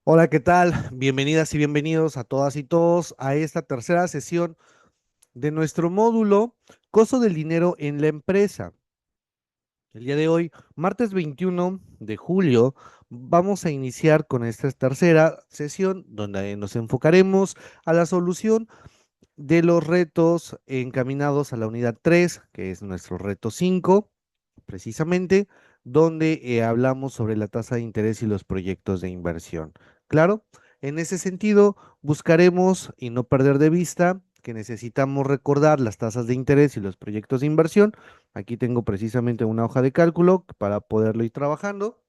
Hola, ¿qué tal? Bienvenidas y bienvenidos a todas y todos a esta tercera sesión de nuestro módulo Costo del dinero en la empresa. El día de hoy, martes 21 de julio, vamos a iniciar con esta tercera sesión donde nos enfocaremos a la solución de los retos encaminados a la unidad 3, que es nuestro reto 5, precisamente, donde hablamos sobre la tasa de interés y los proyectos de inversión. Claro, en ese sentido, buscaremos y no perder de vista que necesitamos recordar las tasas de interés y los proyectos de inversión. Aquí tengo precisamente una hoja de cálculo para poderlo ir trabajando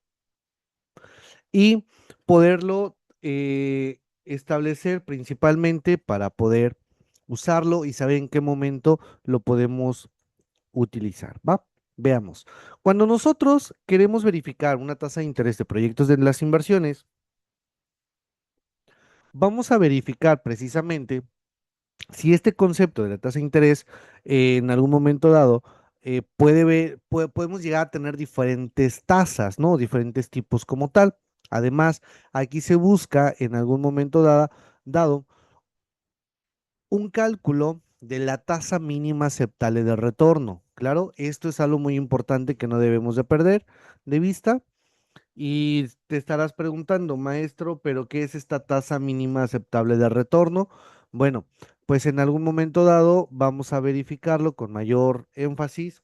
y poderlo establecer principalmente para poder usarlo y saber en qué momento lo podemos utilizar, ¿va? Veamos. Cuando nosotros queremos verificar una tasa de interés de proyectos de las inversiones, vamos a verificar precisamente si este concepto de la tasa de interés en algún momento dado podemos llegar a tener diferentes tasas, ¿no? Diferentes tipos como tal. Además, aquí se busca en algún momento dado un cálculo de la tasa mínima aceptable de retorno. Claro, esto es algo muy importante que no debemos de perder de vista. Y te estarás preguntando, maestro, ¿pero qué es esta tasa mínima aceptable de retorno? Bueno, pues en algún momento dado vamos a verificarlo con mayor énfasis,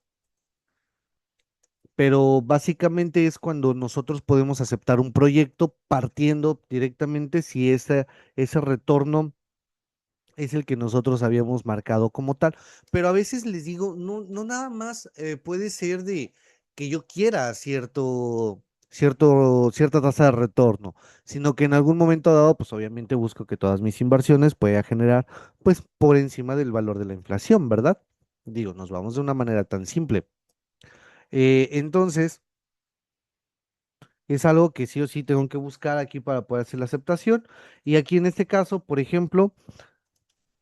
pero básicamente es cuando nosotros podemos aceptar un proyecto partiendo directamente si ese retorno es el que nosotros habíamos marcado como tal. Pero a veces les digo, no, no nada más puede ser de que yo quiera cierta tasa de retorno, sino que en algún momento dado, pues obviamente busco que todas mis inversiones puedan generar, pues por encima del valor de la inflación, ¿verdad? Digo, nos vamos de una manera tan simple. Entonces, es algo que sí o sí tengo que buscar aquí para poder hacer la aceptación. Y aquí en este caso, por ejemplo,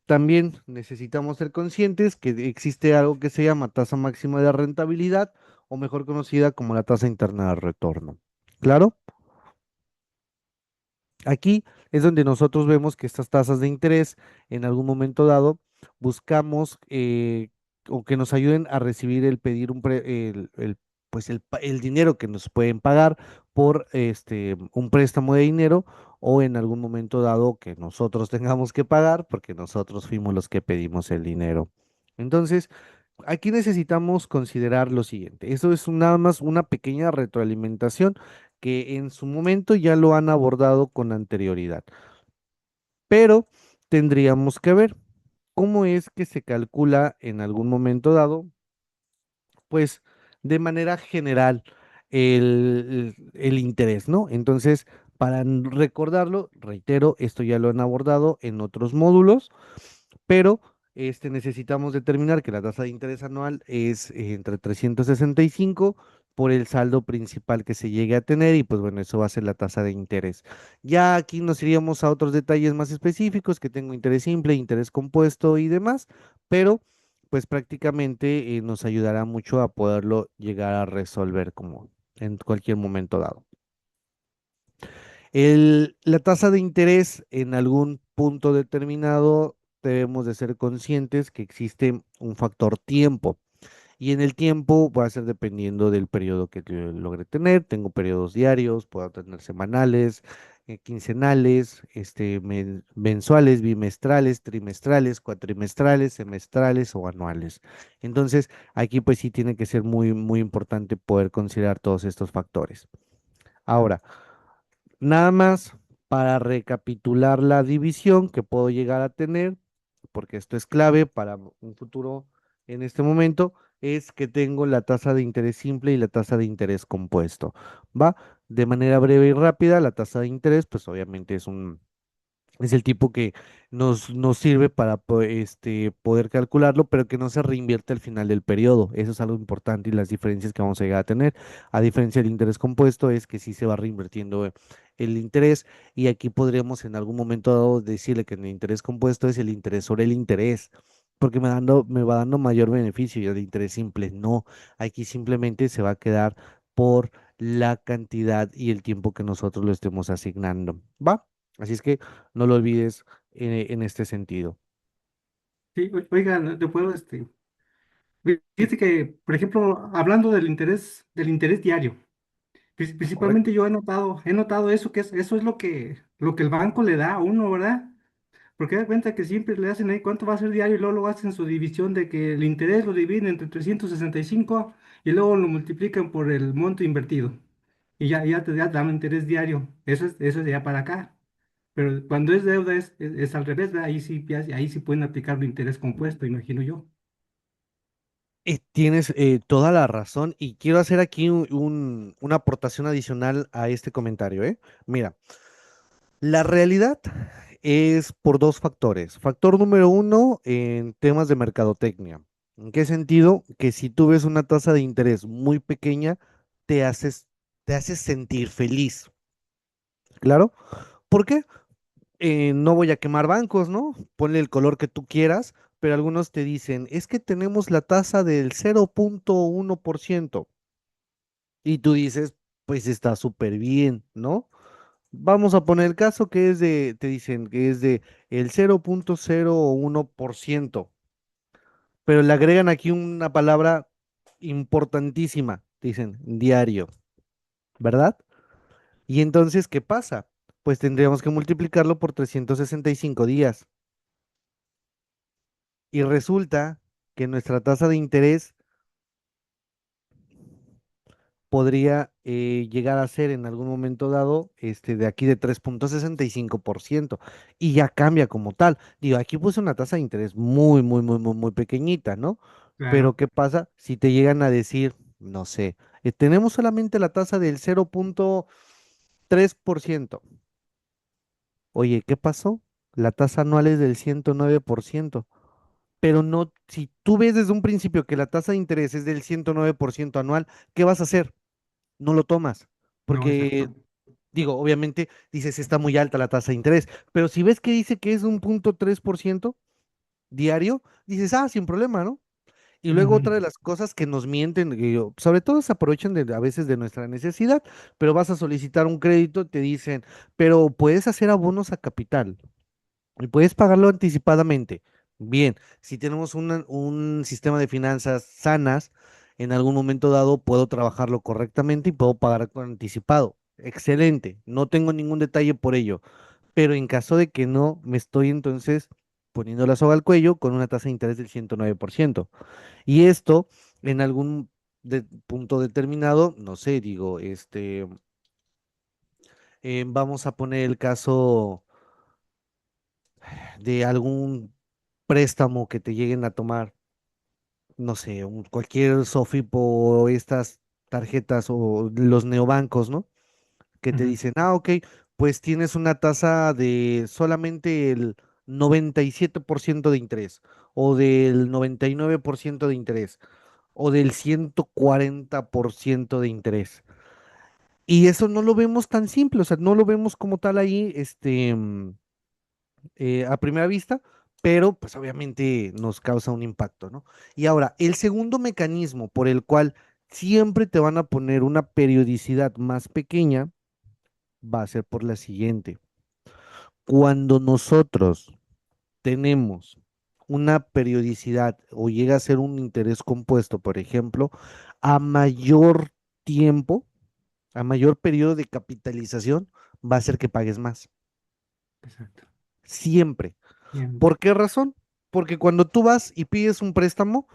también necesitamos ser conscientes que existe algo que se llama tasa máxima de rentabilidad o mejor conocida como la tasa interna de retorno. ¿Claro? Aquí es donde nosotros vemos que estas tasas de interés en algún momento dado buscamos o que nos ayuden a recibir el pedir pues el dinero que nos pueden pagar por un préstamo de dinero o en algún momento dado que nosotros tengamos que pagar porque nosotros fuimos los que pedimos el dinero. Entonces, aquí necesitamos considerar lo siguiente. Eso es nada más una pequeña retroalimentación que en su momento ya lo han abordado con anterioridad, pero tendríamos que ver cómo es que se calcula en algún momento dado, pues de manera general el interés, ¿no? Entonces, para recordarlo, reitero, esto ya lo han abordado en otros módulos, pero necesitamos determinar que la tasa de interés anual es entre 365 por el saldo principal que se llegue a tener y pues bueno, eso va a ser la tasa de interés. Ya aquí nos iríamos a otros detalles más específicos, que tengo interés simple, interés compuesto y demás, pero pues prácticamente nos ayudará mucho a poderlo llegar a resolver como en cualquier momento dado. La tasa de interés en algún punto determinado debemos de ser conscientes que existe un factor tiempo y en el tiempo va a ser dependiendo del periodo que yo logre tener. Tengo periodos diarios, puedo tener semanales, quincenales, mensuales, bimestrales, trimestrales, cuatrimestrales, semestrales o anuales. Entonces, aquí pues sí tiene que ser muy, muy importante poder considerar todos estos factores. Ahora, nada más para recapitular la división que puedo llegar a tener, porque esto es clave para un futuro en este momento, es que tengo la tasa de interés simple y la tasa de interés compuesto. ¿Va? De manera breve y rápida, la tasa de interés, pues obviamente es el tipo que nos sirve para poder calcularlo, pero que no se reinvierte al final del periodo. Eso es algo importante y las diferencias que vamos a llegar a tener. A diferencia del interés compuesto, es que sí se va reinvirtiendo el interés y aquí podríamos en algún momento dado decirle que el interés compuesto es el interés sobre el interés. Porque me va dando mayor beneficio y el interés simple no. Aquí simplemente se va a quedar por la cantidad y el tiempo que nosotros lo estemos asignando. ¿Va? Así es que no lo olvides en este sentido. Sí, oiga, te puedo, fíjate que, por ejemplo, hablando del interés diario, principalmente Correcto. yo he notado eso, eso es lo que el banco le da a uno, ¿verdad? Porque da cuenta que siempre le hacen ahí cuánto va a ser diario y luego hacen su división de que el interés lo dividen entre 365 y luego lo multiplican por el monto invertido. Y ya te dan interés diario. Eso es de allá para acá. Pero cuando es deuda es al revés, ¿verdad? Ahí sí pueden aplicar el interés compuesto, imagino yo. Tienes toda la razón y quiero hacer aquí una aportación adicional a este comentario, ¿eh? Mira, la realidad es por dos factores. Factor número uno, en temas de mercadotecnia. ¿En qué sentido? Que si tú ves una tasa de interés muy pequeña, te haces, te haces sentir feliz. ¿Claro? ¿Por qué? No voy a quemar bancos, ¿no? Ponle el color que tú quieras, pero algunos te dicen, es que tenemos la tasa del 0,1% y tú dices, pues está súper bien, ¿no? Vamos a poner el caso que es de, te dicen que es de el 0,01%, pero le agregan aquí una palabra importantísima, dicen diario, ¿verdad? Y entonces, ¿qué pasa? Pues tendríamos que multiplicarlo por 365 días. Y resulta que nuestra tasa de interés podría llegar a ser en algún momento dado de aquí de 3,65% y ya cambia como tal. Digo, aquí puse una tasa de interés muy, muy, muy, muy, muy pequeñita, ¿no? Pero Claro. ¿qué pasa si te llegan a decir, no sé, tenemos solamente la tasa del 0,3%? Oye, ¿qué pasó? La tasa anual es del 109%. Pero no, si tú ves desde un principio que la tasa de interés es del 109% anual, ¿qué vas a hacer? No lo tomas, No, porque exacto. digo, obviamente dices está muy alta la tasa de interés, pero si ves que dice que es un 0,3% diario, dices, ah, sin problema, ¿no? Y luego Ujú, otra de las cosas que nos mienten, sobre todo se aprovechan a veces de nuestra necesidad, pero vas a solicitar un crédito, te dicen, pero puedes hacer abonos a capital. Y puedes pagarlo anticipadamente. Bien, si tenemos un sistema de finanzas sanas, en algún momento dado puedo trabajarlo correctamente y puedo pagar con anticipado. Excelente, no tengo ningún detalle por ello. Pero en caso de que no, me estoy entonces poniendo la soga al cuello con una tasa de interés del 109%. Y esto, en algún punto determinado, no sé, digo, vamos a poner el caso de algún préstamo que te lleguen a tomar, no sé, cualquier Sofipo o estas tarjetas o los neobancos, ¿no? Que te ujú. dicen, ah, ok, pues tienes una tasa de solamente el 97% de interés, o del 99% de interés, o del 140% de interés. Y eso no lo vemos tan simple, o sea, no lo vemos como tal ahí, a primera vista, pero pues obviamente nos causa un impacto, ¿no? Y ahora, el segundo mecanismo por el cual siempre te van a poner una periodicidad más pequeña va a ser por la siguiente. Cuando nosotros tenemos una periodicidad o llega a ser un interés compuesto, por ejemplo, a mayor tiempo, a mayor periodo de capitalización, va a ser que pagues más. Exacto. Siempre. Siempre. ¿Por qué razón? Porque cuando tú vas y pides un préstamo,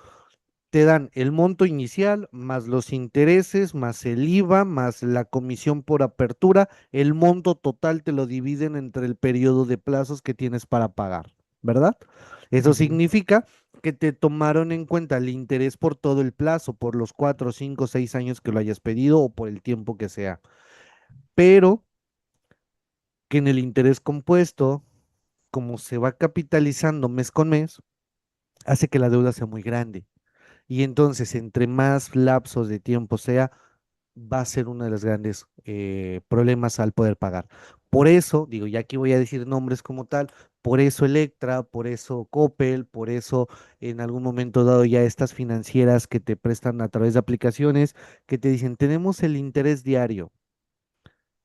te dan el monto inicial, más los intereses, más el IVA, más la comisión por apertura, el monto total te lo dividen entre el periodo de plazos que tienes para pagar, ¿verdad? Eso Ujú. significa que te tomaron en cuenta el interés por todo el plazo, por los 4, 5, 6 años que lo hayas pedido o por el tiempo que sea. Pero que en el interés compuesto, como se va capitalizando mes con mes, hace que la deuda sea muy grande. Y entonces, entre más lapsos de tiempo sea, va a ser uno de los grandes problemas al poder pagar. Por eso, digo, ya aquí voy a decir nombres como tal, Por eso Electra, por eso Coppel, por eso en algún momento dado ya estas financieras que te prestan a través de aplicaciones que te dicen, tenemos el interés diario,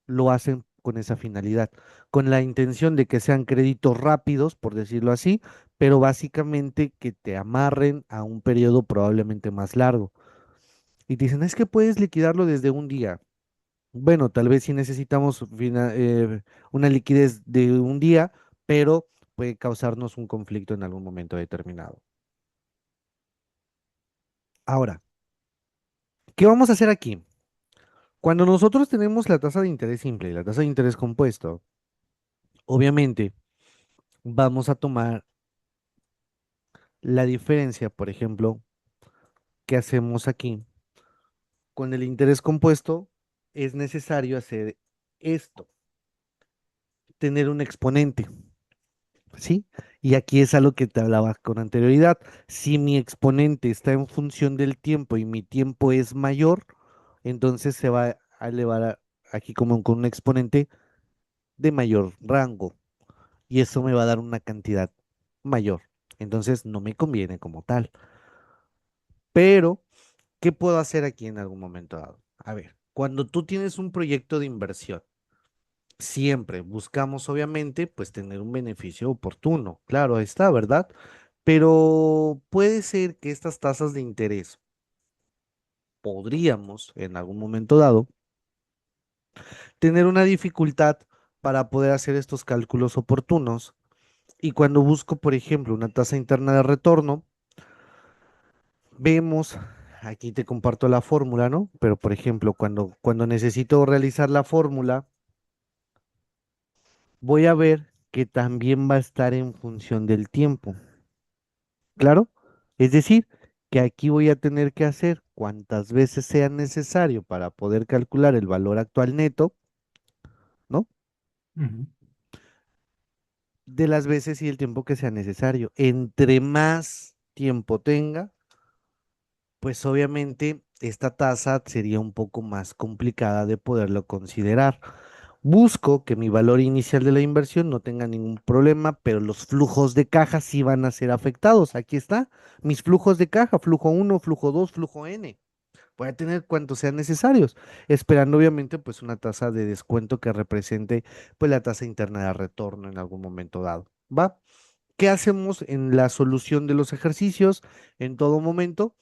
lo hacen con esa finalidad, con la intención de que sean créditos rápidos, por decirlo así, pero básicamente que te amarren a un periodo probablemente más largo. Y te dicen, es que puedes liquidarlo desde un día. Bueno, tal vez sí necesitamos una liquidez de un día, pero puede causarnos un conflicto en algún momento determinado. Ahora, ¿qué vamos a hacer aquí? Cuando nosotros tenemos la tasa de interés simple y la tasa de interés compuesto, obviamente vamos a tomar la diferencia, por ejemplo, que hacemos aquí. Con el interés compuesto es necesario hacer esto, tener un exponente. ¿Sí? Y aquí es algo que te hablaba con anterioridad. Si mi exponente está en función del tiempo y mi tiempo es mayor, entonces se va a elevar aquí como con un exponente de mayor rango y eso me va a dar una cantidad mayor. Entonces no me conviene como tal. Pero, ¿qué puedo hacer aquí en algún momento dado? A ver, cuando tú tienes un proyecto de inversión, siempre buscamos obviamente pues tener un beneficio oportuno. Claro, ahí está, ¿verdad? Pero puede ser que estas tasas de interés podríamos, en algún momento dado, tener una dificultad para poder hacer estos cálculos oportunos. Y cuando busco, por ejemplo, una tasa interna de retorno, vemos, aquí te comparto la fórmula, ¿no? Pero, por ejemplo, cuando necesito realizar la fórmula, voy a ver que también va a estar en función del tiempo. ¿Claro? Es decir, que aquí voy a tener que hacer cuantas veces sea necesario para poder calcular el valor actual neto, ¿no? Ujú. De las veces y el tiempo que sea necesario. Entre más tiempo tenga, pues obviamente esta tasa sería un poco más complicada de poderlo considerar. Busco que mi valor inicial de la inversión no tenga ningún problema, pero los flujos de caja sí van a ser afectados. Aquí está, mis flujos de caja, flujo uno, flujo 2, flujo N. Voy a tener cuantos sean necesarios, esperando obviamente pues una tasa de descuento que represente pues la tasa interna de retorno en algún momento dado. ¿Va? ¿Qué hacemos en la solución de los ejercicios en todo momento?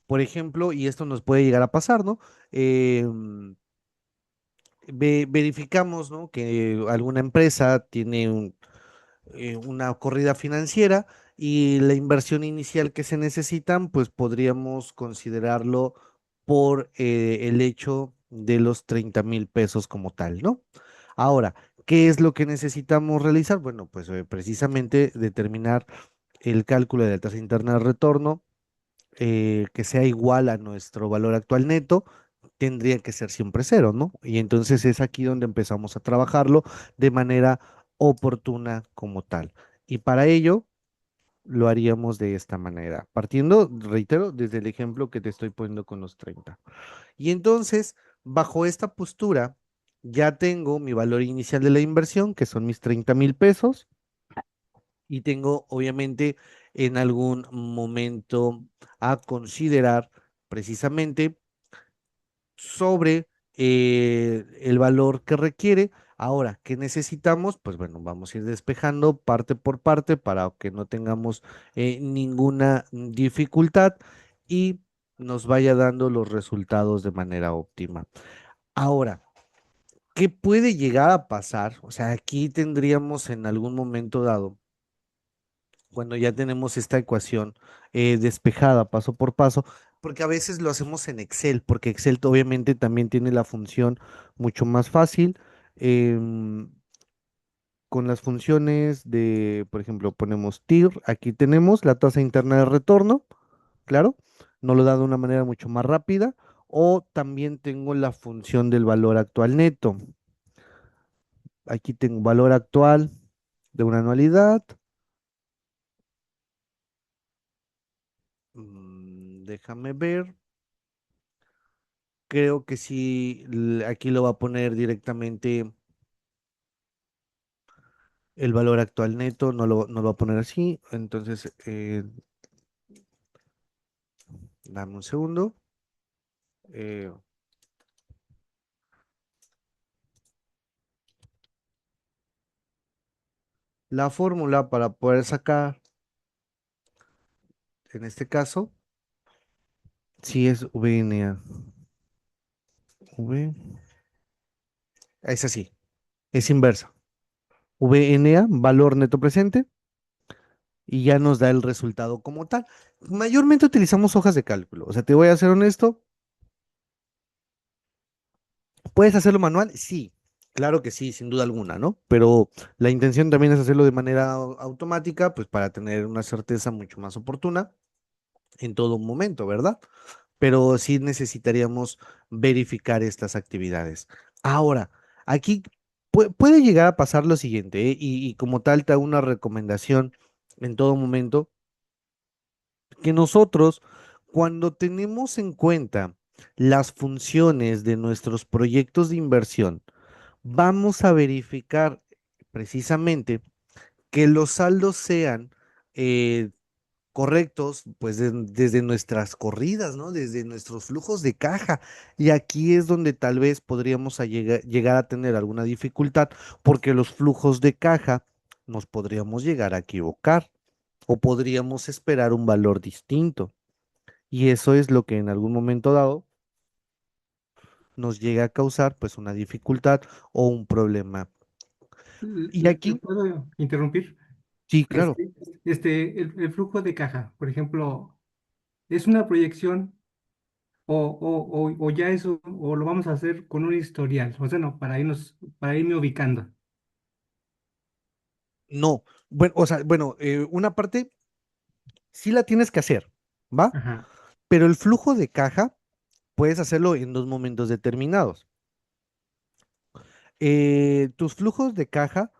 Por ejemplo, y esto nos puede llegar a pasar, ¿no? Verificamos, ¿no? Que alguna empresa tiene una corrida financiera y la inversión inicial que se necesitan, pues podríamos considerarlo por el hecho de los 30,000 pesos como tal, ¿no? Ahora, ¿qué es lo que necesitamos realizar? Bueno, pues precisamente determinar el cálculo de la tasa interna de retorno que sea igual a nuestro valor actual neto, tendría que ser siempre cero, ¿no? Y entonces es aquí donde empezamos a trabajarlo de manera oportuna como tal. Y para ello lo haríamos de esta manera, partiendo, reitero, desde el ejemplo que te estoy poniendo con los 30. Y entonces, bajo esta postura, ya tengo mi valor inicial de la inversión, que son mis 30,000 pesos, y tengo obviamente en algún momento a considerar precisamente sobre el valor que requiere. Ahora, ¿qué necesitamos? Pues bueno, vamos a ir despejando parte por parte para que no tengamos ninguna dificultad y nos vaya dando los resultados de manera óptima. Ahora, ¿qué puede llegar a pasar? O sea, aquí tendríamos en algún momento dado cuando ya tenemos esta ecuación despejada paso por paso, porque a veces lo hacemos en Excel, porque Excel obviamente también tiene la función mucho más fácil. em, con las funciones de, por ejemplo, ponemos TIR, aquí tenemos la tasa interna de retorno, claro, nos lo da de una manera mucho más rápida, o también tengo la función del valor actual neto. Aquí tengo valor actual de una anualidad. Déjame ver. Creo que sí, aquí lo va a poner directamente El valor actual neto no lo va a poner así. Entonces, dame un segundo. Eh, la fórmula para poder sacar, en este caso, si es VNA. V, es así, es inversa. VNA, valor neto presente, y ya nos da el resultado como tal. Mayormente utilizamos hojas de cálculo. O sea, te voy a ser honesto, ¿puedes hacerlo manual? Sí, claro que sí, sin duda alguna, ¿no? Pero la intención también es hacerlo de manera automática, pues para tener una certeza mucho más oportuna en todo momento, ¿verdad? Pero sí necesitaríamos verificar estas actividades. Ahora, aquí puede llegar a pasar lo siguiente, ¿eh? Y como tal te hago una recomendación en todo momento, que nosotros, cuando tenemos en cuenta las funciones de nuestros proyectos de inversión, vamos a verificar precisamente que los saldos sean eh, correctos, pues desde nuestras corridas, ¿no? Desde nuestros flujos de caja. Y aquí es donde tal vez podríamos llegar a tener alguna dificultad, porque los flujos de caja nos podríamos llegar a equivocar o podríamos esperar un valor distinto. Y eso es lo que en algún momento dado nos llega a causar pues una dificultad o un problema. Y ¿Le aquí, puedo interrumpir? sí, claro. Este, el flujo de caja, por ejemplo, ¿es una proyección o ya eso, o lo vamos a hacer con un historial? O sea, no, para irme ubicando. No, bueno, o sea, bueno, una parte sí la tienes que hacer, ¿va? Ajá, Pero el flujo de caja puedes hacerlo en dos momentos determinados. Tus flujos de caja,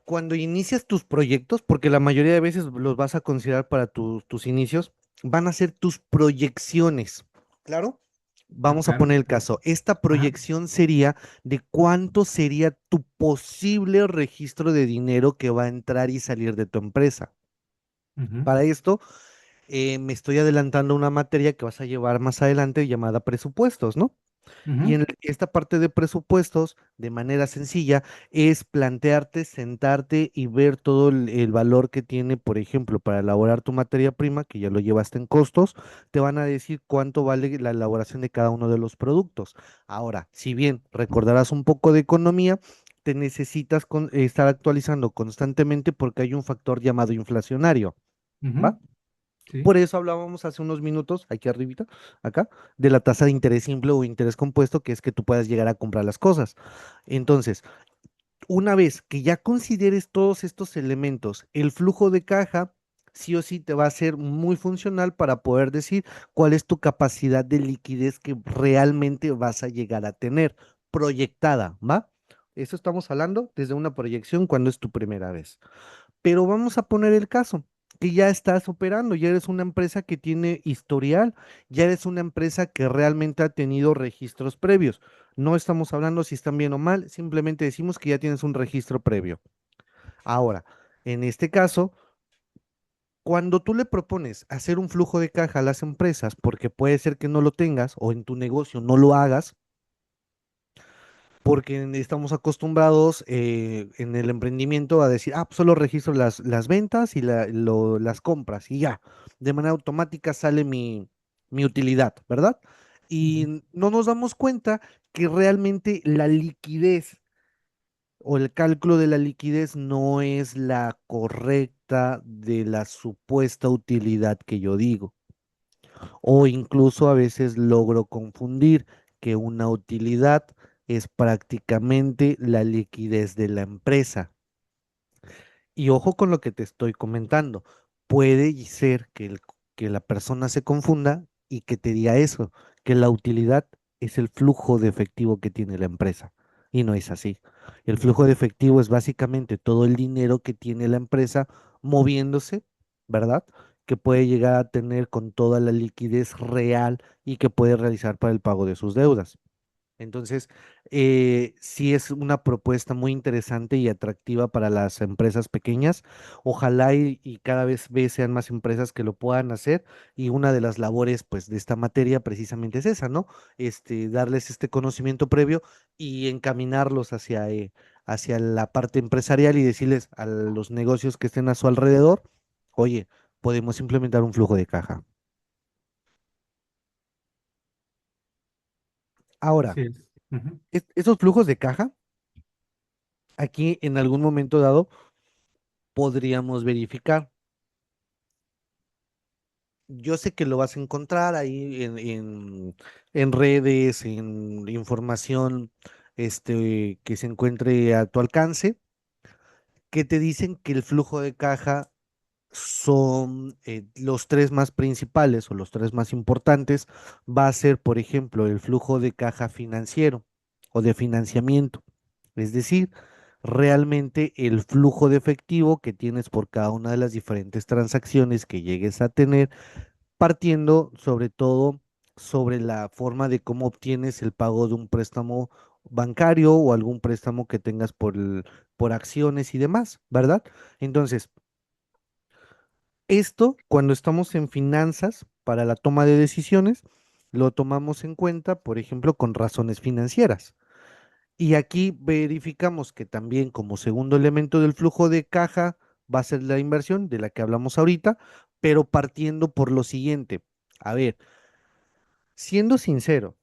cuando inicias tus proyectos, porque la mayoría de veces los vas a considerar para tus inicios, van a ser tus proyecciones. ¿Claro? Vamos a claro. poner el caso. Esta Ajá, proyección sería de cuánto sería tu posible registro de dinero que va a entrar y salir de tu empresa. ujú, Para esto, me estoy adelantando a una materia que vas a llevar más adelante llamada presupuestos, ¿no? Y ujú, en esta parte de presupuestos, de manera sencilla, es plantearte, sentarte y ver todo el valor que tiene, por ejemplo, para elaborar tu materia prima, que ya lo llevaste en costos, te van a decir cuánto vale la elaboración de cada uno de los productos. Ahora, si bien recordarás un poco de economía, te necesitas estar actualizando constantemente porque hay un factor llamado inflacionario, ujú, ¿va? sí, Por eso hablábamos hace unos minutos, aquí arribita, acá, de la tasa de interés simple o interés compuesto, que es que tú puedas llegar a comprar las cosas. Entonces, una vez que ya consideres todos estos elementos, el flujo de caja sí o sí te va a ser muy funcional para poder decir cuál es tu capacidad de liquidez que realmente vas a llegar a tener proyectada, ¿va? Eso estamos hablando desde una proyección cuando es tu primera vez. Pero vamos a poner el caso, que ya estás operando, ya eres una empresa que tiene historial, ya eres una empresa que realmente ha tenido registros previos. No estamos hablando si están bien o mal, simplemente decimos que ya tienes un registro previo. Ahora, en este caso, cuando tú le propones hacer un flujo de caja a las empresas, porque puede ser que no lo tengas o en tu negocio no lo hagas, porque estamos acostumbrados en el emprendimiento a decir, ah, pues solo registro las ventas y las compras y ya, de manera automática sale mi utilidad, ¿verdad? ujú, Y no nos damos cuenta que realmente la liquidez o el cálculo de la liquidez no es la correcta de la supuesta utilidad que yo digo. O incluso a veces logro confundir que una utilidad es prácticamente la liquidez de la empresa. Y ojo con lo que te estoy comentando. Puede ser que la persona se confunda y que te diga eso, que la utilidad es el flujo de efectivo que tiene la empresa. Y no es así. El ujú. flujo de efectivo es básicamente todo el dinero que tiene la empresa moviéndose, ¿verdad? Que puede llegar a tener con toda la liquidez real y que puede realizar para el pago de sus deudas. Entonces, sí es una propuesta muy interesante y atractiva para las empresas pequeñas. Ojalá y cada vez sean más empresas que lo puedan hacer. Y una de las labores, pues, de esta materia precisamente es esa, ¿no? Darles este conocimiento previo y encaminarlos hacia la parte empresarial y decirles a los negocios que estén a su alrededor, oye, podemos implementar un flujo de caja. Ahora, Así es. Ujú. esos flujos de caja, aquí en algún momento dado, podríamos verificar. Yo sé que lo vas a encontrar ahí en redes, en información que se encuentre a tu alcance, que te dicen que el flujo de caja son los tres más principales o los tres más importantes. Va a ser, por ejemplo, el flujo de caja financiero o de financiamiento. Es decir, realmente el flujo de efectivo que tienes por cada una de las diferentes transacciones que llegues a tener, partiendo sobre todo sobre la forma de cómo obtienes el pago de un préstamo bancario o algún préstamo que tengas por acciones y demás, ¿verdad? Entonces, esto, cuando estamos en finanzas para la toma de decisiones, lo tomamos en cuenta, por ejemplo, con razones financieras. Y aquí verificamos que también como segundo elemento del flujo de caja va a ser la inversión de la que hablamos ahorita, pero partiendo por lo siguiente. A ver, siendo sincero,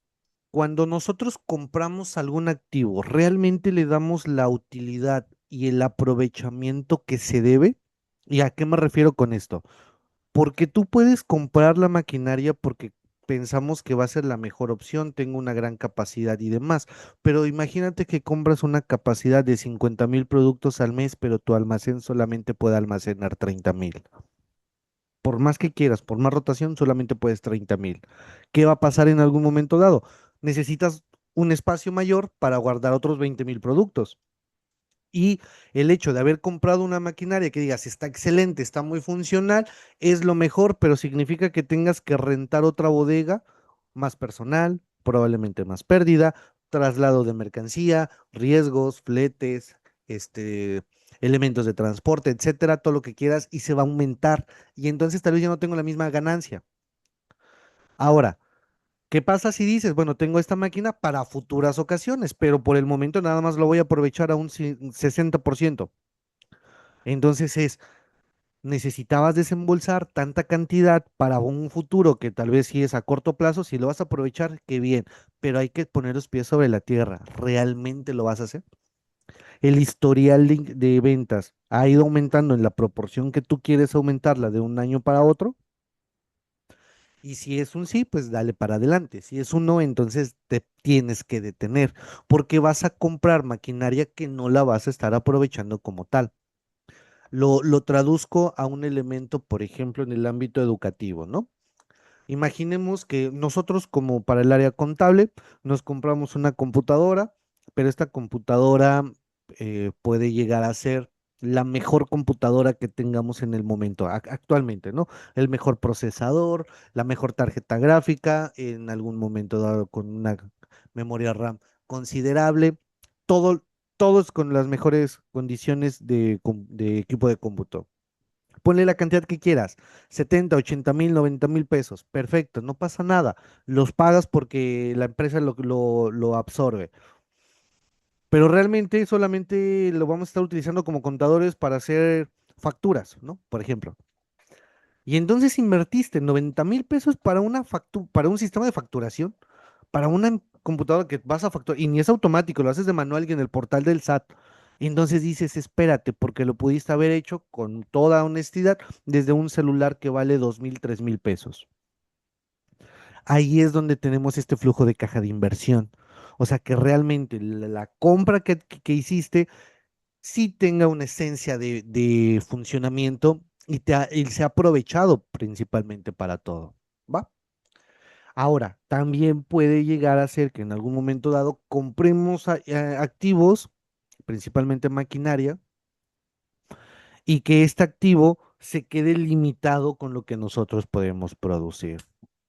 cuando nosotros compramos algún activo, ¿realmente le damos la utilidad y el aprovechamiento que se debe? ¿Y a qué me refiero con esto? Porque tú puedes comprar la maquinaria porque pensamos que va a ser la mejor opción, tengo una gran capacidad y demás, pero imagínate que compras una capacidad de 50,000 productos al mes, pero tu almacén solamente puede almacenar 30,000. Por más que quieras, por más rotación, solamente puedes 30,000. ¿Qué va a pasar en algún momento dado? Necesitas un espacio mayor para guardar otros 20,000 productos. Y el hecho de haber comprado una maquinaria que digas está excelente, está muy funcional, es lo mejor, pero significa que tengas que rentar otra bodega, más personal, probablemente más pérdida, traslado de mercancía, riesgos, fletes, este, elementos de transporte, etcétera, todo lo que quieras, y se va a aumentar. Y entonces tal vez ya no tengo la misma ganancia. Ahora, ¿qué pasa si dices, bueno, tengo esta máquina para futuras ocasiones, pero por el momento nada más lo voy a aprovechar a un 60%? Entonces necesitabas desembolsar tanta cantidad para un futuro que tal vez sí es a corto plazo, si lo vas a aprovechar, qué bien, pero hay que poner los pies sobre la tierra. ¿Realmente lo vas a hacer? El historial de ventas ha ido aumentando en la proporción que tú quieres aumentarla de un año para otro. Y si es un sí, pues dale para adelante. Si es un no, entonces te tienes que detener, porque vas a comprar maquinaria que no la vas a estar aprovechando como tal. Lo traduzco a un elemento, por ejemplo, en el ámbito educativo, ¿no? Imaginemos que nosotros, como para el área contable, nos compramos una computadora, pero esta computadora puede llegar a ser la mejor computadora que tengamos en el momento actualmente, ¿no? El mejor procesador, la mejor tarjeta gráfica, en algún momento dado con una memoria RAM considerable, todo, todos con las mejores condiciones de equipo de cómputo. Ponle la cantidad que quieras, 70, 80,000, 90,000 pesos, perfecto, no pasa nada, los pagas porque la empresa lo absorbe, pero realmente solamente lo vamos a estar utilizando como contadores para hacer facturas, ¿no? Por ejemplo. Y entonces invertiste 90,000 pesos para para un sistema de facturación, para una computadora que vas a facturar, y ni es automático, lo haces de manual y en el portal del SAT. Entonces dices, espérate, porque lo pudiste haber hecho con toda honestidad desde un celular que vale 2,000, 3,000 pesos. Ahí es donde tenemos este flujo de caja de inversión. O sea, que realmente la compra que hiciste sí tenga una esencia de funcionamiento y se ha aprovechado principalmente para todo. ¿Va? Ahora, también puede llegar a ser que en algún momento dado compremos activos, principalmente maquinaria, y que este activo se quede limitado con lo que nosotros podemos producir.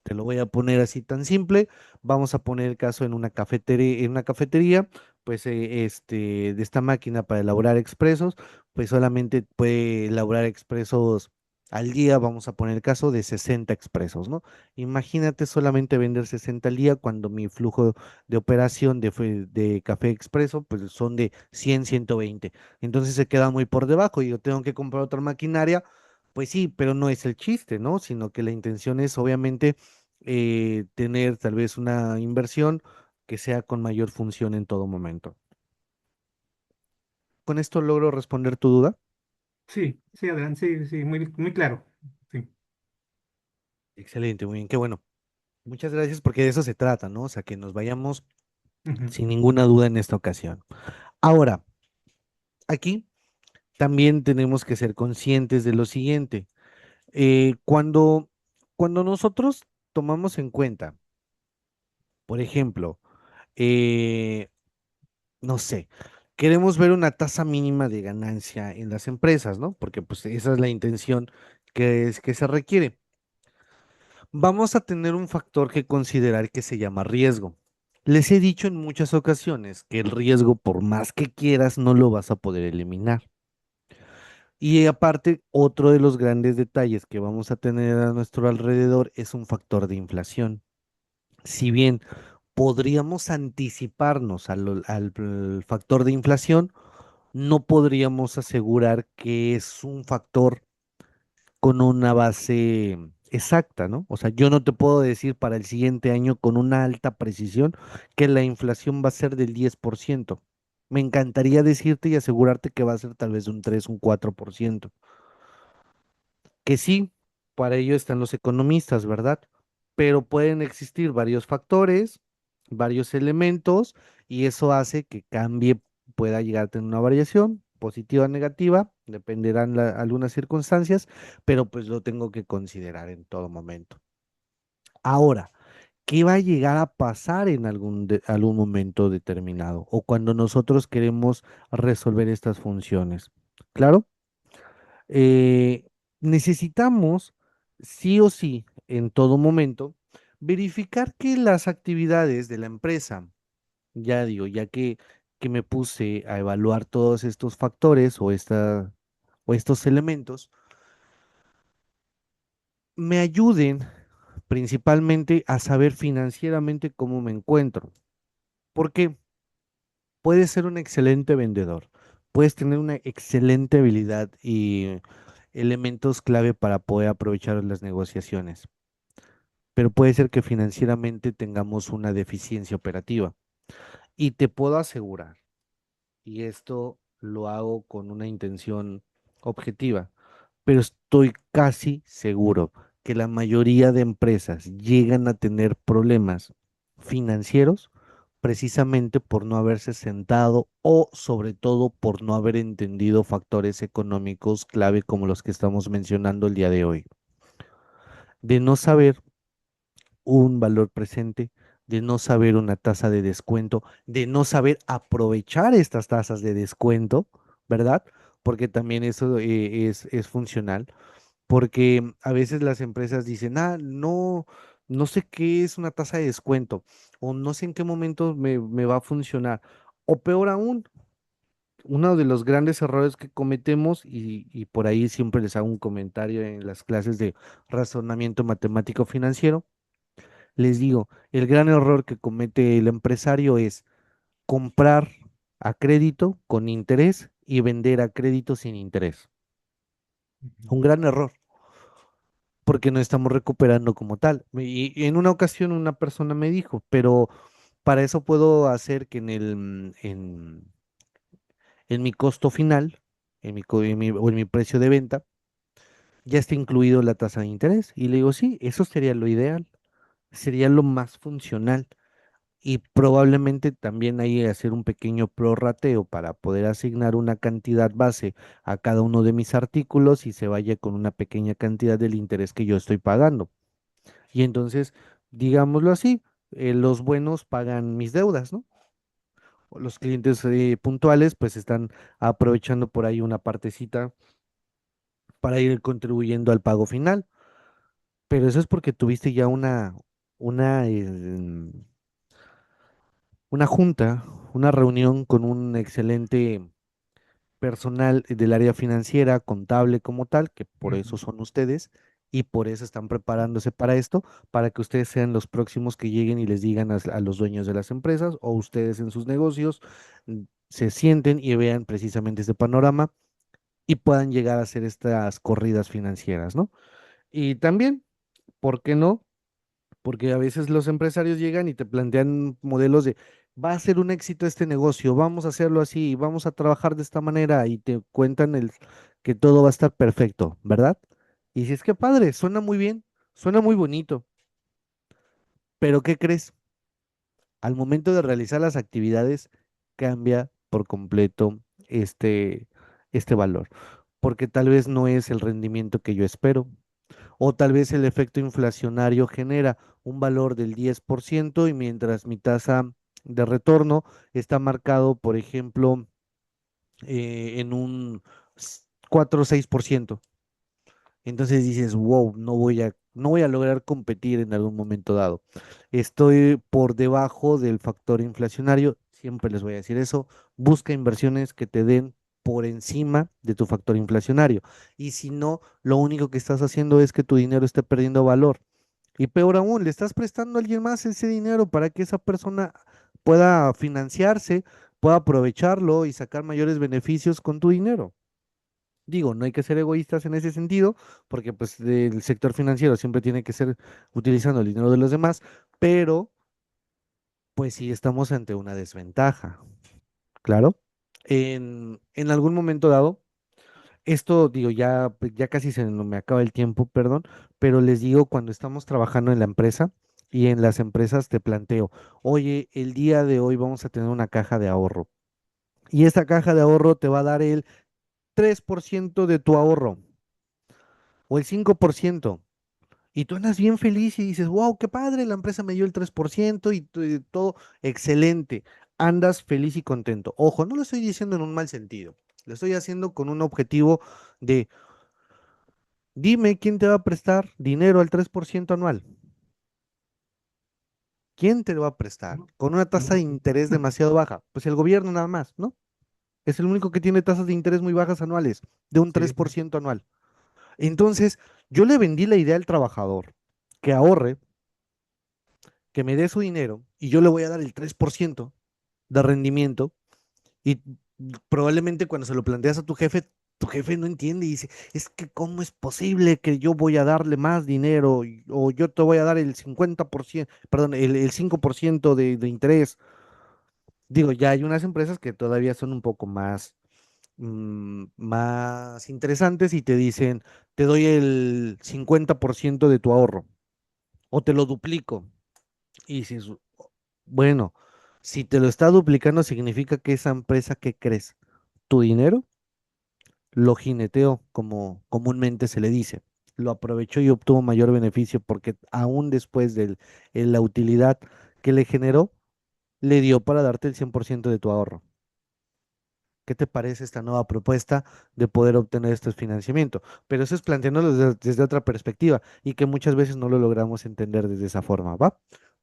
Te lo voy a poner así tan simple. Vamos a poner el caso en una cafetería, pues de esta máquina para elaborar expresos, pues solamente puede elaborar expresos al día. Vamos a poner el caso de 60 expresos, ¿no? Imagínate solamente vender 60 al día cuando mi flujo de operación de café expreso, pues son de 100, 120. Entonces se queda muy por debajo y yo tengo que comprar otra maquinaria. Pues sí, pero no es el chiste, ¿no? Sino que la intención es obviamente tener tal vez una inversión que sea con mayor función en todo momento. ¿Con esto logro responder tu duda? Sí, sí, adelante, sí, sí, muy, muy claro. Sí. Excelente, muy bien, qué bueno. Muchas gracias porque de eso se trata, ¿no? O sea, que nos vayamos Ujú. sin ninguna duda en esta ocasión. Ahora, aquí también tenemos que ser conscientes de lo siguiente. Cuando nosotros tomamos en cuenta, por ejemplo, eh, no sé, queremos ver una tasa mínima de ganancia en las empresas, ¿no? Porque pues esa es la intención que se requiere. Vamos a tener un factor que considerar que se llama riesgo. Les he dicho en muchas ocasiones que el riesgo, por más que quieras, no lo vas a poder eliminar. Y aparte, otro de los grandes detalles que vamos a tener a nuestro alrededor es un factor de inflación. Si bien podríamos anticiparnos al factor de inflación, no podríamos asegurar que es un factor con una base exacta, ¿no? O sea, yo no te puedo decir para el siguiente año con una alta precisión que la inflación va a ser del 10%. Me encantaría decirte y asegurarte que va a ser tal vez un 3, un 4%. Que sí, para ello están los economistas, ¿verdad? Pero pueden existir varios factores, varios elementos, y eso hace que cambie, pueda llegar a tener una variación positiva o negativa, dependerán algunas circunstancias, pero pues lo tengo que considerar en todo momento. Ahora, ¿qué va a llegar a pasar en algún momento determinado o cuando nosotros queremos resolver estas funciones? Claro, eh, necesitamos sí o sí, en todo momento, verificar que las actividades de la empresa, ya digo, que me puse a evaluar todos estos factores o estos elementos, me ayuden principalmente a saber financieramente cómo me encuentro. Porque puedes ser un excelente vendedor, puedes tener una excelente habilidad y elementos clave para poder aprovechar las negociaciones, pero puede ser que financieramente tengamos una deficiencia operativa. Y te puedo asegurar, y esto lo hago con una intención objetiva, pero estoy casi seguro que la mayoría de empresas llegan a tener problemas financieros precisamente por no haberse sentado o sobre todo por no haber entendido factores económicos clave como los que estamos mencionando el día de hoy. De no saber un valor presente, de no saber una tasa de descuento, de no saber aprovechar estas tasas de descuento, ¿verdad? Porque también eso es funcional, porque a veces las empresas dicen, no, no sé qué es una tasa de descuento, o no sé en qué momento me va a funcionar, o peor aún. Uno de los grandes errores que cometemos, y por ahí siempre les hago un comentario en las clases de razonamiento matemático financiero, les digo, el gran error que comete el empresario es comprar a crédito con interés y vender a crédito sin interés. Ujú. Un gran error, porque no estamos recuperando como tal. Y en una ocasión una persona me dijo, pero para eso puedo hacer que en mi costo final, o en mi precio de venta, ya esté incluido la tasa de interés. Y le digo, sí, eso sería lo ideal, sería lo más funcional. Y probablemente también hay que hacer un pequeño prorrateo para poder asignar una cantidad base a cada uno de mis artículos y se vaya con una pequeña cantidad del interés que yo estoy pagando. Y entonces, digámoslo así, los buenos pagan mis deudas, ¿no? O los clientes puntuales pues están aprovechando por ahí una partecita para ir contribuyendo al pago final. pero eso es porque tuviste ya una, una junta, una reunión con un excelente personal del área financiera, contable como tal, que por eso Ujú. son ustedes y por eso están preparándose para esto, para que ustedes sean los próximos que lleguen y les digan a los dueños de las empresas o ustedes en sus negocios se sienten y vean precisamente este panorama y puedan llegar a hacer estas corridas financieras, ¿no? Y también, ¿por qué no? Porque a veces los empresarios llegan y te plantean modelos de, va a ser un éxito este negocio, vamos a hacerlo así, vamos a trabajar de esta manera y te cuentan que todo va a estar perfecto, ¿verdad? Y si es que padre, suena muy bien, suena muy bonito, pero ¿qué crees? Al momento de realizar las actividades cambia por completo este, este valor, porque tal vez no es el rendimiento que yo espero. O tal vez el efecto inflacionario genera un valor del 10% y mientras mi tasa de retorno está marcado, por ejemplo, en un 4 o 6%. Entonces dices, wow, no voy a lograr competir en algún momento dado. Estoy por debajo del factor inflacionario, siempre les voy a decir eso. Busca inversiones que te den por encima de tu factor inflacionario. Y si no, lo único que estás haciendo es que tu dinero esté perdiendo valor. Y peor aún, le estás prestando a alguien más ese dinero para que esa persona pueda financiarse, pueda aprovecharlo y sacar mayores beneficios con tu dinero. Digo, no hay que ser egoístas en ese sentido, porque pues el sector financiero siempre tiene que ser utilizando el dinero de los demás, pero pues sí estamos ante una desventaja, claro. En algún momento dado, esto digo, ya, ya casi se me acaba el tiempo, perdón, pero les digo, cuando estamos trabajando en la empresa y en las empresas te planteo, oye, el día de hoy vamos a tener una caja de ahorro y esta caja de ahorro te va a dar el 3% de tu ahorro o el 5%. Y tú andas bien feliz y dices, wow, qué padre, la empresa me dio el 3% y todo excelente. Andas feliz y contento. Ojo, no lo estoy diciendo en un mal sentido. Lo estoy haciendo con un objetivo de, dime quién te va a prestar dinero al 3% anual. ¿Quién te lo va a prestar? No, Con una tasa de no, interés demasiado baja. Pues el gobierno nada más, ¿no? Es el único que tiene tasas de interés muy bajas anuales, de un sí, 3% anual. Entonces, yo le vendí la idea al trabajador que ahorre, que me dé su dinero y yo le voy a dar el 3% de rendimiento y probablemente cuando se lo planteas a tu jefe no entiende y dice, es que ¿cómo es posible que yo voy a darle más dinero o yo te voy a dar el 50%, perdón, el 5% de interés? Digo, ya hay unas empresas que todavía son un poco más, más interesantes y te dicen, te doy el 50% de tu ahorro o te lo duplico. Y dices, bueno, si te lo está duplicando, significa que esa empresa, ¿qué crees? Tu dinero lo jineteó, como comúnmente se le dice. Lo aprovechó y obtuvo mayor beneficio porque aún después de la utilidad que le generó, le dio para darte el 100% de tu ahorro. ¿Qué te parece esta nueva propuesta de poder obtener este financiamiento? Pero eso es planteándolo desde otra perspectiva y que muchas veces no lo logramos entender desde esa forma, ¿va?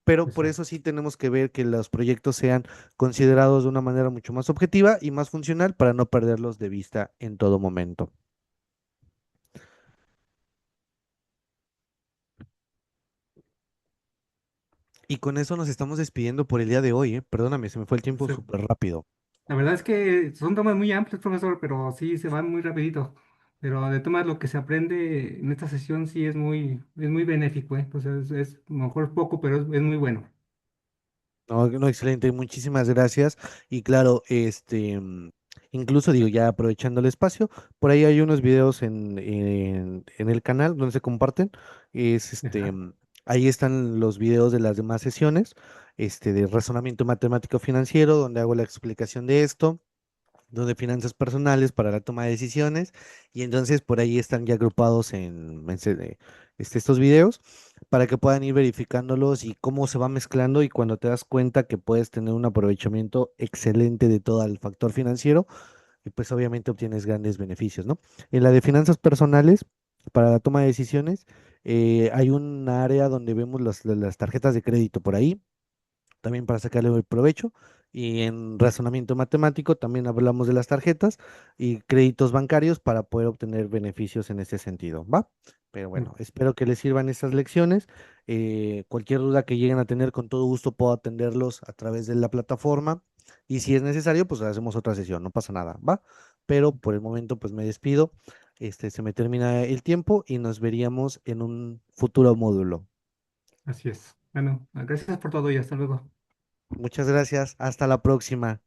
Pero por eso exacto. sí tenemos que ver que los proyectos sean considerados de una manera mucho más objetiva y más funcional para no perderlos de vista en todo momento. Y con eso nos estamos despidiendo por el día de hoy, ¿eh? Perdóname, se me fue el tiempo Se- súper rápido. La verdad es que son temas muy amplios, profesor, pero sí se van muy rapidito. Pero de tomas lo que se aprende en esta sesión sí es muy benéfico, ¿eh? Pues es a lo mejor poco, pero es muy bueno. No, no, excelente, muchísimas gracias. Y claro, incluso digo, ya aprovechando el espacio, por ahí hay unos videos en el canal donde se comparten. Es Ajá. ahí están los videos de las demás sesiones, de razonamiento matemático financiero, donde hago la explicación de esto de finanzas personales para la toma de decisiones y entonces por ahí están ya agrupados estos videos para que puedan ir verificándolos y cómo se va mezclando y cuando te das cuenta que puedes tener un aprovechamiento excelente de todo el factor financiero y pues obviamente obtienes grandes beneficios, ¿no? En la de finanzas personales para la toma de decisiones. Hay un área donde vemos las tarjetas de crédito por ahí también para sacarle el provecho. Y en razonamiento matemático también hablamos de las tarjetas y créditos bancarios para poder obtener beneficios en ese sentido, ¿va? Pero Mm. bueno, espero que les sirvan estas lecciones. Cualquier duda que lleguen a tener, con todo gusto puedo atenderlos a través de la plataforma. Y si es necesario, pues hacemos otra sesión, no pasa nada, ¿va? Pero por el momento, pues me despido. Se me termina el tiempo y nos veríamos en un futuro módulo. Así es. Bueno, gracias por todo y hasta luego. Muchas gracias. Hasta la próxima.